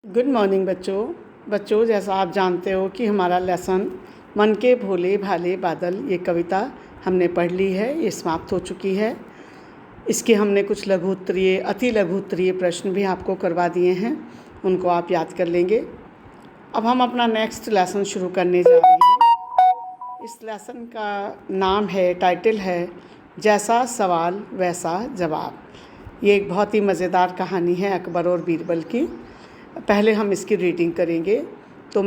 Good morning बच्चों जैसा आप जानते हो कि हमारा लेसन मन के भोले भाले बादल ये कविता हमने पढ़ ली है, ये समाप्त हो चुकी है। इसके हमने कुछ लघु उत्तरीय अति लघु उत्तरीय प्रश्न भी आपको करवा दिए हैं, उनको आप याद कर लेंगे। अब हम अपना नेक्स्ट लेसन शुरू करने जा रहे हैं। इस लेसन का नाम है, टाइटल है जैसा सवाल वैसा जवाब। ये एक बहुत ही मज़ेदार कहानी है अकबर और बीरबल की। पहले हम इसकी रीडिंग करेंगे। तो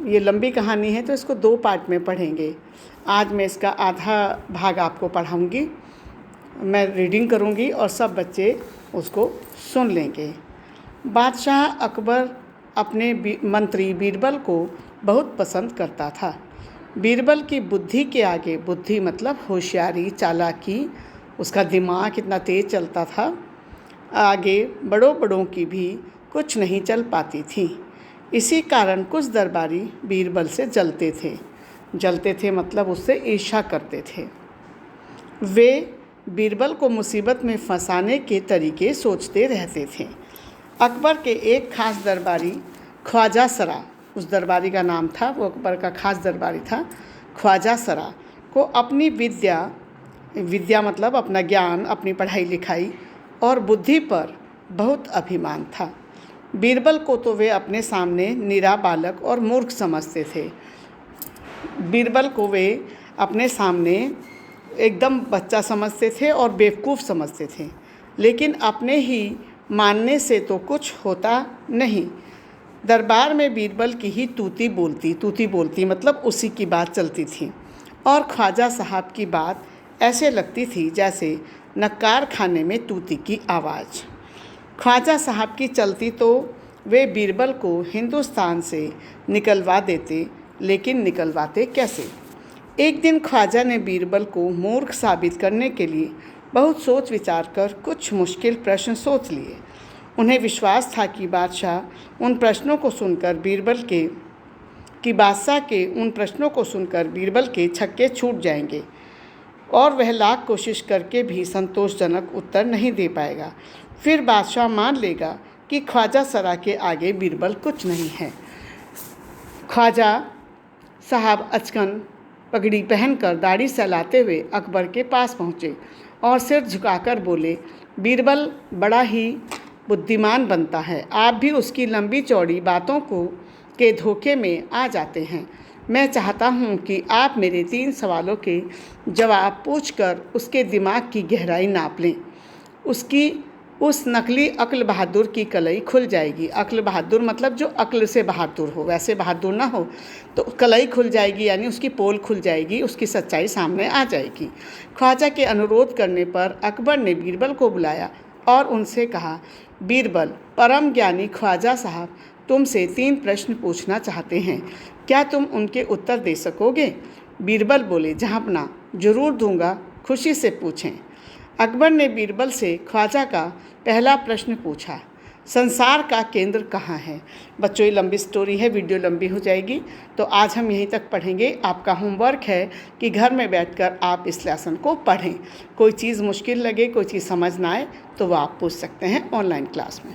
ये लंबी कहानी है तो इसको 2 पार्ट में पढ़ेंगे। आज मैं इसका आधा भाग आपको पढ़ाऊंगी, मैं रीडिंग करूंगी और सब बच्चे उसको सुन लेंगे। बादशाह अकबर अपने मंत्री बीरबल को बहुत पसंद करता था। बीरबल की बुद्धि के आगे, बुद्धि मतलब होशियारी, चालाकी, उसका दिमाग कितना तेज़ चलता था, आगे बड़ों की भी कुछ नहीं चल पाती थी। इसी कारण कुछ दरबारी बीरबल से जलते थे मतलब उससे ईर्ष्या करते थे। वे बीरबल को मुसीबत में फंसाने के तरीके सोचते रहते थे। अकबर के एक खास दरबारी ख्वाजा सरा, उस दरबारी का नाम था, वो अकबर का खास दरबारी था, ख्वाजा सरा को अपनी विद्या मतलब अपना ज्ञान, अपनी पढ़ाई लिखाई और बुद्धि पर बहुत अभिमान था। बीरबल को तो वे अपने सामने निरा बालक और मूर्ख समझते थे। बीरबल को वे अपने सामने एकदम बच्चा समझते थे और बेवकूफ़ समझते थे, लेकिन अपने ही मानने से तो कुछ होता नहीं। दरबार में बीरबल की ही तूती बोलती मतलब उसी की बात चलती थी, और ख्वाजा साहब की बात ऐसे लगती थी जैसे नक्कार खाने में तूती की आवाज़। ख्वाजा साहब की चलती तो वे बीरबल को हिंदुस्तान से निकलवा देते, लेकिन निकलवाते कैसे? एक दिन ख्वाजा ने बीरबल को मूर्ख साबित करने के लिए बहुत सोच विचार कर कुछ मुश्किल प्रश्न सोच लिए। उन्हें विश्वास था कि बादशाह उन प्रश्नों को सुनकर बीरबल के छक्के छूट जाएंगे और वह लाख कोशिश करके भी संतोषजनक उत्तर नहीं दे पाएगा। फिर बादशाह मान लेगा कि ख्वाजा सरा के आगे बीरबल कुछ नहीं है। ख्वाजा साहब अचकन पगड़ी पहनकर दाढ़ी सहलाते हुए अकबर के पास पहुँचे और सिर झुकाकर बोले, बीरबल बड़ा ही बुद्धिमान बनता है, आप भी उसकी लंबी चौड़ी बातों के धोखे में आ जाते हैं। मैं चाहता हूँ कि आप मेरे 3 सवालों के जवाब पूछकर उसके दिमाग की गहराई नाप लें। उस नकली अक्ल बहादुर की कलई खुल जाएगी। अक्ल बहादुर मतलब जो अक्ल से बहादुर हो, वैसे बहादुर ना हो, तो कलई खुल जाएगी यानी उसकी पोल खुल जाएगी, उसकी सच्चाई सामने आ जाएगी। ख्वाजा के अनुरोध करने पर अकबर ने बीरबल को बुलाया और उनसे कहा, बीरबल, परम ज्ञानी ख्वाजा साहब तुमसे 3 प्रश्न पूछना चाहते हैं, क्या तुम उनके उत्तर दे सकोगे? बीरबल बोले, जहाँपना, जरूर दूंगा, खुशी से पूछें। अकबर ने बीरबल से ख्वाजा का पहला प्रश्न पूछा, संसार का केंद्र कहाँ है? बच्चों ये लंबी स्टोरी है, वीडियो लंबी हो जाएगी, तो आज हम यहीं तक पढ़ेंगे। आपका होमवर्क है कि घर में बैठकर आप इस लेसन को पढ़ें। कोई चीज़ मुश्किल लगे, कोई चीज़ समझ ना आए तो वो आप पूछ सकते हैं ऑनलाइन क्लास में।